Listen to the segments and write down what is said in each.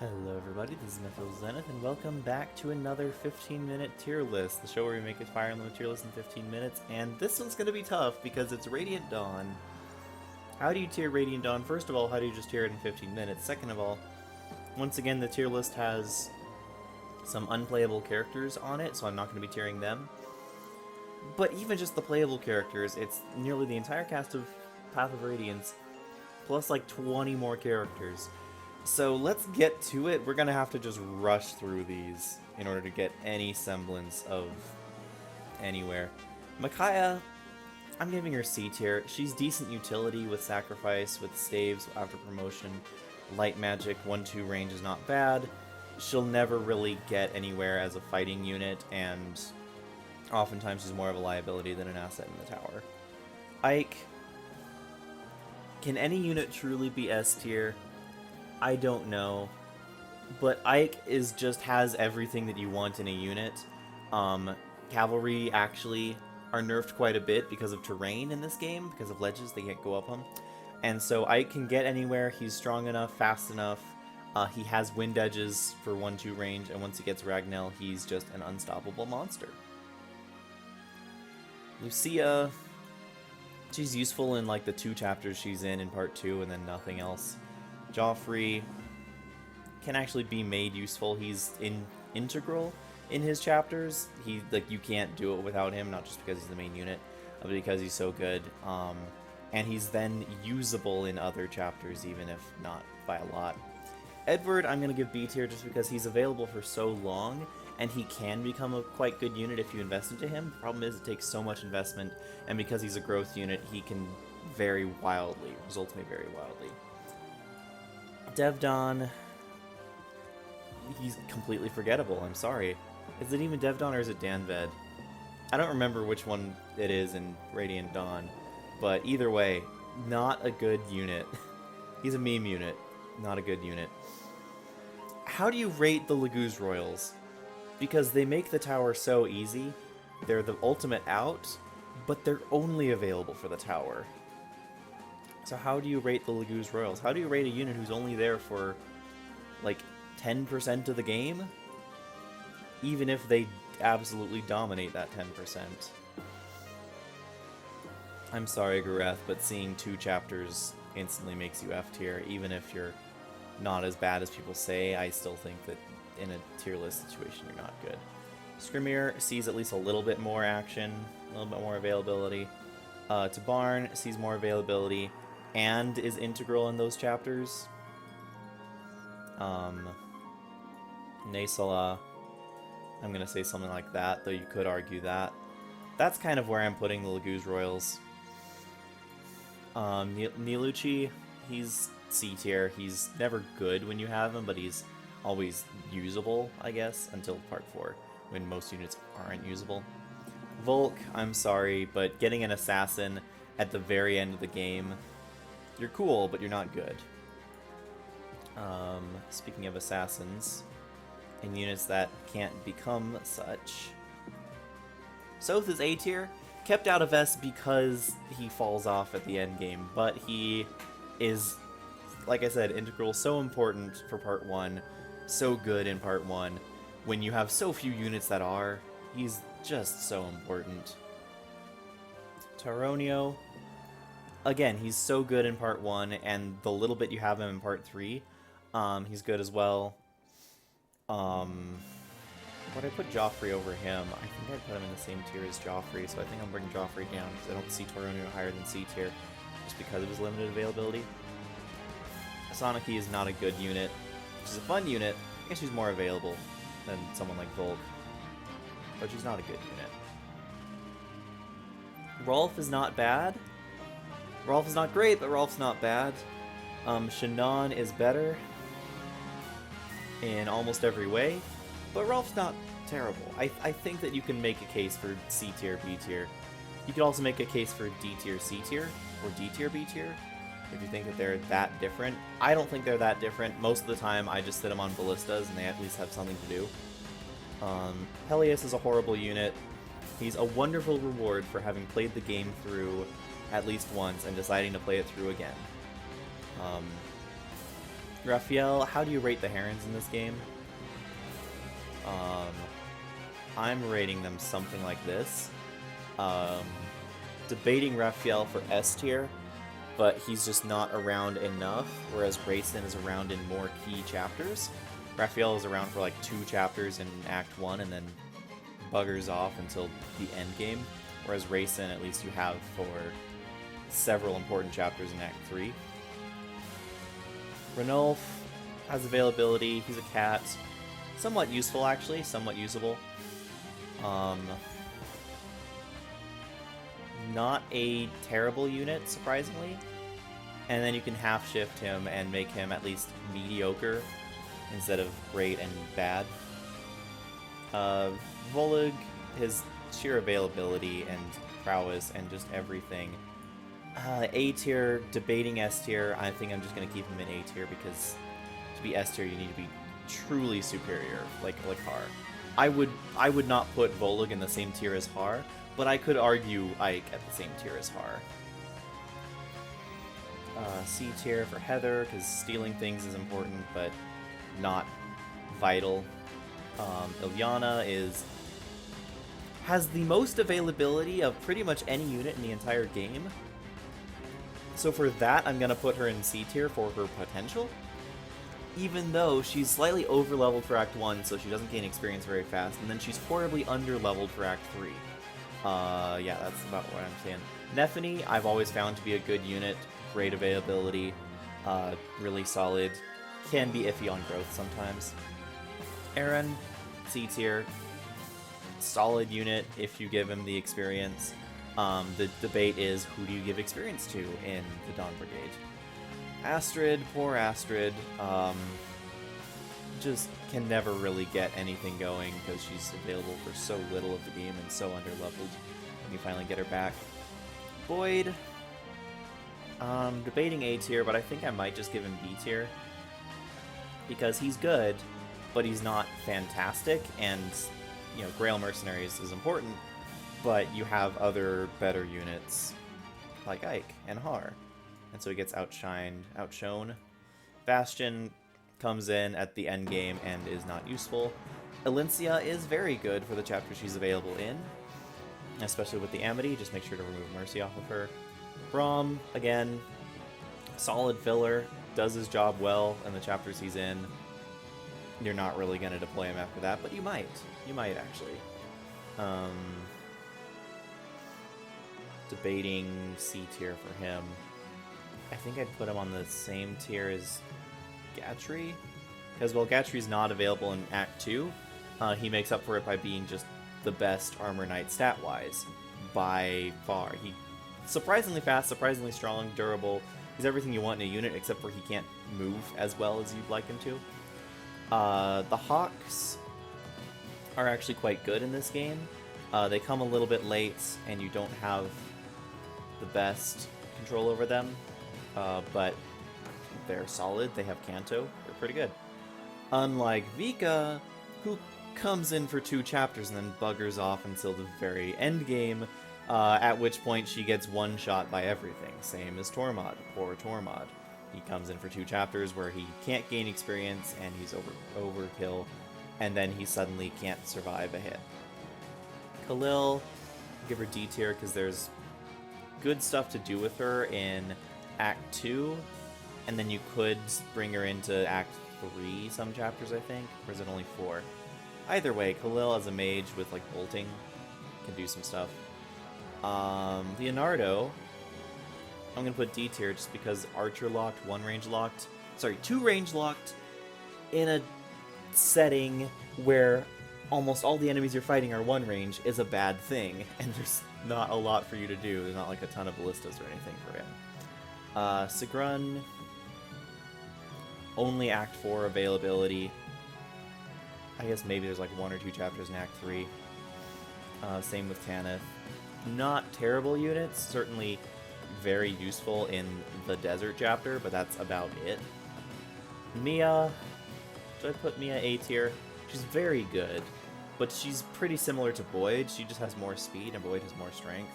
Hello everybody, this is Mythil Zenith, and welcome back to another 15-minute tier list, the show where we make a Fire Emblem tier list in 15 minutes, and this one's going to be tough because it's Radiant Dawn. How do you tier Radiant Dawn? First of all, how do you just tier it in 15 minutes? Second of all, once again, the tier list has some unplayable characters on it, so I'm not going to be tiering them. But even just the playable characters, it's nearly the entire cast of Path of Radiance, plus like 20 more characters. So let's get to it. We're gonna have to just rush through these in order to get any semblance of anywhere. Micaiah, I'm giving her C tier. She's decent utility with sacrifice, with staves after promotion. Light magic, 1-2 range is not bad. She'll never really get anywhere as a fighting unit, and oftentimes she's more of a liability than an asset in the tower. Ike, can any unit truly be S tier? I don't know, but Ike has everything that you want in a unit. Cavalry actually are nerfed quite a bit because of terrain in this game, because of ledges they can't go up on. And so Ike can get anywhere, he's strong enough, fast enough, he has wind edges for 1-2 range, and once he gets Ragnell, he's just an unstoppable monster. Lucia, she's useful in like the 2 chapters she's in part 2, and then nothing else. Joffrey can actually be made useful. He's integral in his chapters. You can't do it without him, not just because he's the main unit, but because he's so good. And he's then usable in other chapters, even if not by a lot. Edward, I'm going to give B tier just because he's available for so long, and he can become a quite good unit if you invest into him. The problem is it takes so much investment, and because he's a growth unit, he can vary wildly, results may vary wildly. Devdon, he's completely forgettable, I'm sorry. Is it even Devdon or is it Danved? I don't remember which one it is in Radiant Dawn, but either way, not a good unit. He's a meme unit, not a good unit. How do you rate the Laguz Royals? Because they make the tower so easy, they're the ultimate out, but they're only available for the tower. So how do you rate the Laguz Royals? How do you rate a unit who's only there for, like, 10% of the game? Even if they absolutely dominate that 10%. I'm sorry, Gareth, but seeing 2 chapters instantly makes you F tier. Even if you're not as bad as people say, I still think that in a tier list situation you're not good. Skrimir sees at least a little bit more action, a little bit more availability. Tabarn sees more availability and is integral in those chapters. Nasala, I'm gonna say something like that, though you could argue that. That's kind of where I'm putting the Laguz Royals. Niluchi, he's C tier. He's never good when you have him, but he's always usable, I guess, until part 4, when most units aren't usable. Volk, I'm sorry, but getting an assassin at the very end of the game, you're cool, but you're not good. Speaking of assassins, and units that can't become such, Soth is A tier, kept out of S because he falls off at the end game, but he is, like I said, integral, so important for part 1, so good in part 1. When you have so few units that are, he's just so important. Taronio, again, he's so good in part 1, and the little bit you have him in part 3, he's good as well. Would I put Joffrey over him? I think I'd put him in the same tier as Joffrey, so I think I'm bringing Joffrey down, because I don't see Taronio higher than C tier, just because of his limited availability. Soniki is not a good unit. She's a fun unit. I guess she's more available than someone like Volk, but she's not a good unit. Rolf is not bad. Rolf is not great, but Rolf's not bad. Shannon is better in almost every way, but Rolf's not terrible. I think that you can make a case for C tier, B tier. You could also make a case for D tier, C tier, or D tier, B tier, if you think that they're that different. I don't think they're that different. Most of the time, I just sit them on ballistas, and they at least have something to do. Peleus is a horrible unit. He's a wonderful reward for having played the game through at least once and deciding to play it through again. Raphael, how do you rate the Herons in this game? I'm rating them something like this. Debating Raphael for S tier, but he's just not around enough, whereas Rayson is around in more key chapters. Raphael is around for like 2 chapters in Act 1 and then buggers off until the end game, whereas Rayson at least you have for several important chapters in Act 3. Ranulf has availability, he's a cat. Somewhat useful actually, somewhat usable. Not a terrible unit, surprisingly. And then you can half shift him and make him at least mediocre instead of great and bad. Volug, his sheer availability and prowess and just everything. A tier, debating S tier. I think I'm just gonna keep him in A tier because to be S tier you need to be truly superior, like Har. I would not put Volug in the same tier as Har, but I could argue Ike at the same tier as Har. C tier for Heather, because stealing things is important, but not vital. Ilyana has the most availability of pretty much any unit in the entire game. So for that, I'm going to put her in C tier for her potential. Even though she's slightly over-leveled for Act 1, so she doesn't gain experience very fast, and then she's horribly under-leveled for Act 3. Yeah, that's about what I'm saying. Nephany, I've always found to be a good unit, great availability, really solid, can be iffy on growth sometimes. Aaron, C tier, solid unit if you give him the experience. The debate is, who do you give experience to in the Dawn Brigade? Astrid, poor Astrid, just can never really get anything going because she's available for so little of the game and so underleveled when you finally get her back. Boyd, debating A tier, but I think I might just give him B tier because he's good, but he's not fantastic, and you know, Grail Mercenaries is important, but you have other better units like Ike and Har. And so he gets outshone. Bastion comes in at the end game and is not useful. Elincia is very good for the chapter she's available in, especially with the Amity. Just make sure to remove Mercy off of her. Braum, again, solid filler, does his job well in the chapters he's in. You're not really going to deploy him after that, but you might. You might, actually. Debating C tier for him. I think I'd put him on the same tier as Gatry, because while Gatry's not available in Act 2, he makes up for it by being just the best Armor Knight stat-wise, by far. He's surprisingly fast, surprisingly strong, durable. He's everything you want in a unit, except for he can't move as well as you'd like him to. The Hawks are actually quite good in this game. They come a little bit late, and you don't have the best control over them. But they're solid. They have Kanto. They're pretty good. Unlike Vika, who comes in for 2 chapters and then buggers off until the very end game, at which point she gets one-shot by everything. Same as Tormod. Poor Tormod. He comes in for 2 chapters where he can't gain experience and he's overkill, and then he suddenly can't survive a hit. Khalil, give her D tier because there's good stuff to do with her in Act 2, and then you could bring her into Act 3 some chapters, I think, or is it only 4? Either way, Khalil as a mage with like bolting can do some stuff. Leonardo, I'm gonna put D tier just because archer locked, 2 range locked in a setting where almost all the enemies you're fighting are 1 range is a bad thing, and there's not a lot for you to do. There's not like a ton of ballistas or anything for him. Sigrun, only Act 4 availability. I guess maybe there's like 1 or 2 chapters in Act 3. Same with Tanith. Not terrible units, certainly very useful in the desert chapter, but that's about it. Mia, should I put Mia A tier? She's very good, but she's pretty similar to Boyd. She just has more speed, and Boyd has more strength.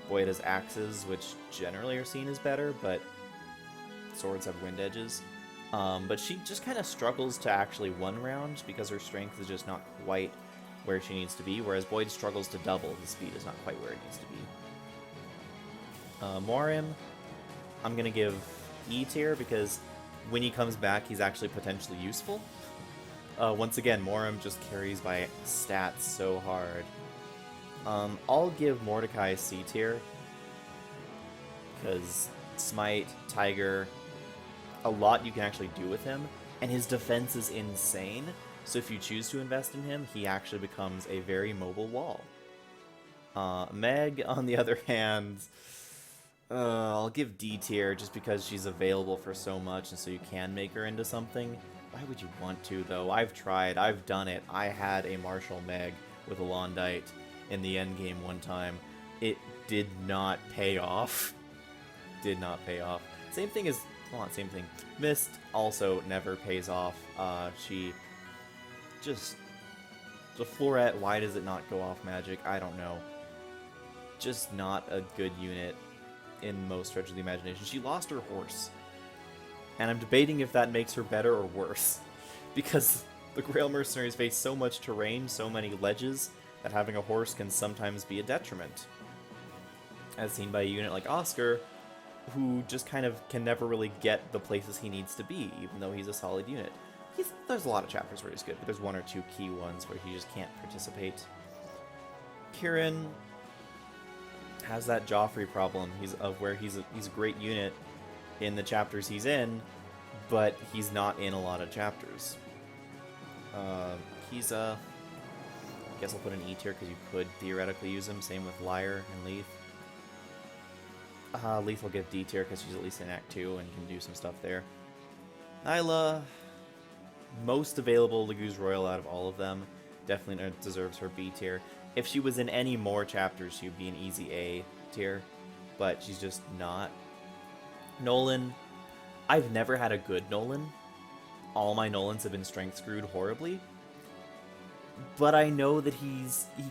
Boyd has axes, which generally are seen as better, but swords have wind edges. But she just kind of struggles to actually one round because her strength is just not quite where she needs to be, whereas Boyd struggles to double. His speed is not quite where it needs to be. Morim, I'm going to give E tier because when he comes back, he's actually potentially useful. Once again, Morim just carries by stats so hard. I'll give Mordecai C tier because Smite, Tiger, a lot you can actually do with him, and his defense is insane. So if you choose to invest in him, he actually becomes a very mobile wall. Meg, on the other hand, I'll give D tier just because she's available for so much, and so you can make her into something. Why would you want to, though? I've tried. I've done it. I had a Marshall Meg with a Londite in the endgame one time. It did not pay off. Did not pay off. Same thing as... Well, not same thing. Mist also never pays off. She just... The Floret, why does it not go off magic? I don't know. Just not a good unit in most stretch of the imagination. She lost her horse. And I'm debating if that makes her better or worse. Because the Grail Mercenaries face so much terrain, so many ledges, that having a horse can sometimes be a detriment. As seen by a unit like Oscar, who just kind of can never really get the places he needs to be, even though he's a solid unit. There's a lot of chapters where he's good, but there's one or two key ones where he just can't participate. Kieran has that Joffrey problem. He's a great unit in the chapters he's in, but he's not in a lot of chapters. I guess I'll put an E tier because you could theoretically use him. Same with Lyre and Leith. Leith will get D tier because she's at least in Act 2 and can do some stuff there. Nyla, most available Laguz Royal out of all of them, definitely deserves her B tier. If she was in any more chapters, she'd be an easy A tier, but she's just not. Nolan, I've never had a good Nolan. All my Nolans have been strength screwed horribly. But I know that he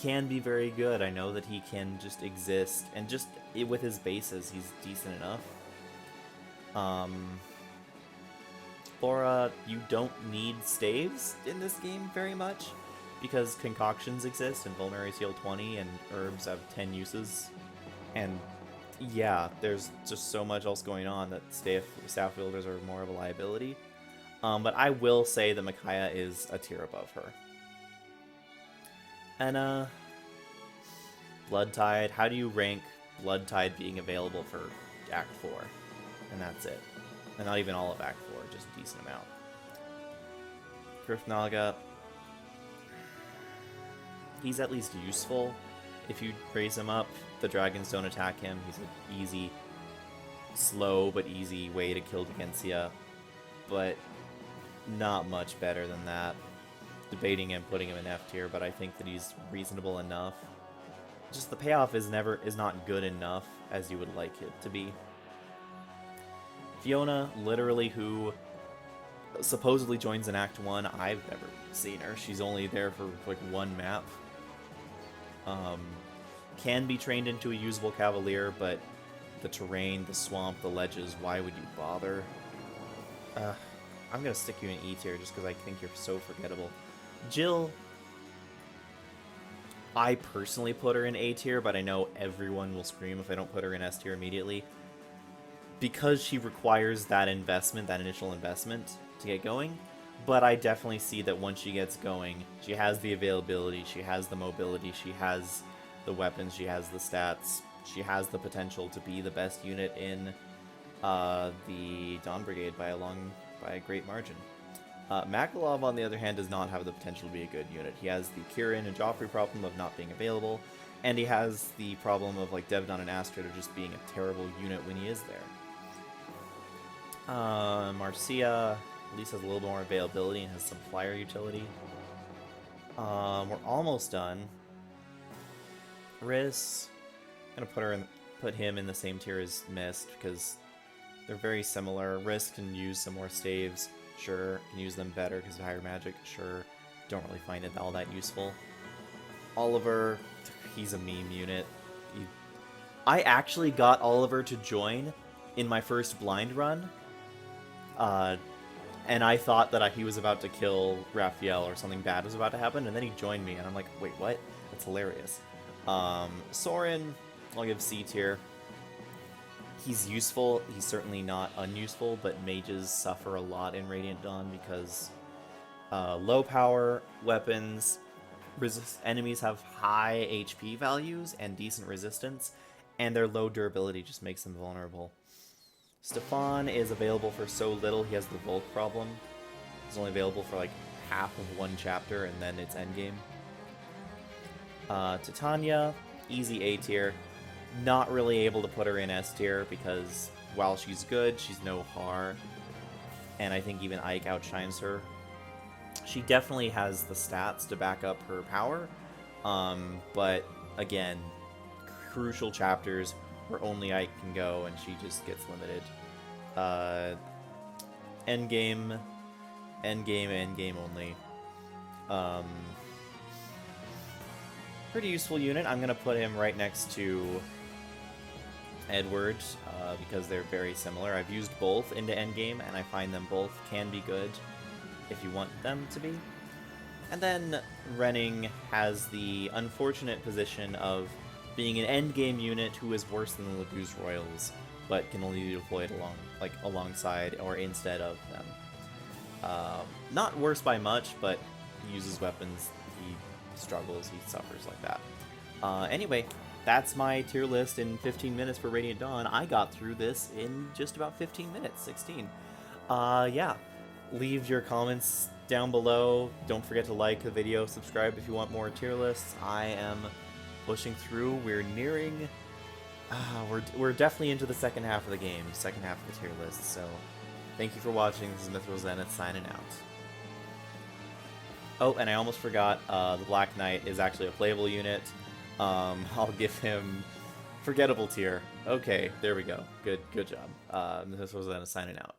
can be very good. I know that he can just exist, and just with his bases, he's decent enough. Laura, you don't need staves in this game very much, because concoctions exist, and Vulneraries heal 20, and herbs have 10 uses. And yeah, there's just so much else going on that staff wielders are more of a liability. But I will say that Micaiah is a tier above her. And, Bloodtide. How do you rank Bloodtide being available for Act 4? And that's it. And not even all of Act 4, just a decent amount. Grifnaga. He's at least useful. If you raise him up, the dragons don't attack him. He's an easy, slow but easy way to kill Degencia. But not much better than that. Debating him, putting him in F tier, but I think that he's reasonable enough. Just the payoff is not good enough as you would like it to be. Fiona, literally, who supposedly joins in Act 1, I've never seen her. She's only there for like one map. Can be trained into a usable Cavalier, but the terrain, the swamp, the ledges, why would you bother? I'm gonna stick you in E tier just because I think you're so forgettable. Jill, I personally put her in A tier, but I know everyone will scream if I don't put her in S tier immediately. Because she requires that investment, that initial investment, to get going. But I definitely see that once she gets going, she has the availability, she has the mobility, she has the weapons, she has the stats, she has the potential to be the best unit in the Dawn Brigade by a great margin. Makalov, on the other hand, does not have the potential to be a good unit. He has the Kieran and Joffrey problem of not being available, and he has the problem of like Devdon and Astrid of just being a terrible unit when he is there. Marcia at least has a little more availability and has some flyer utility. We're almost done. Riss, I'm gonna put him in the same tier as Mist because they're very similar. Riss can use some more staves. Sure, can use them better because of higher magic. Sure, don't really find it all that useful. Oliver, he's a meme unit. I actually got Oliver to join in my first blind run. And I thought that he was about to kill Raphael or something bad was about to happen, and then he joined me, and I'm like, wait, what? That's hilarious. Soren, I'll give C tier. He's useful. He's certainly not unuseful, but mages suffer a lot in Radiant Dawn because low power weapons, enemies have high HP values and decent resistance, and their low durability just makes them vulnerable. Stefan is available for so little, he has the Volk problem. He's only available for like half of one chapter, and then it's endgame. Titania, easy A tier. Not really able to put her in S tier because while she's good, she's no Har. And I think even Ike outshines her. She definitely has the stats to back up her power. But again, crucial chapters where only Ike can go and she just gets limited. Endgame only. Pretty useful unit. I'm going to put him right next to Edward, because they're very similar. I've used both into endgame, and I find them both can be good if you want them to be. And then Renning has the unfortunate position of being an endgame unit who is worse than the Labuse Royals, but can only be deployed alongside or instead of them. Not worse by much, but he uses weapons, he struggles, he suffers like that. Anyway, that's my tier list in 15 minutes for Radiant Dawn. I got through this in just about 15 minutes, 16. Yeah, leave your comments down below. Don't forget to like the video, subscribe if you want more tier lists. I am pushing through. We're nearing... we're definitely into the second half of the game, second half of the tier list, so thank you for watching. This is Mithril Zenith signing out. Oh, and I almost forgot, the Black Knight is actually a playable unit. I'll give him forgettable tier. Okay, there we go. Good job. This was Zenith signing out.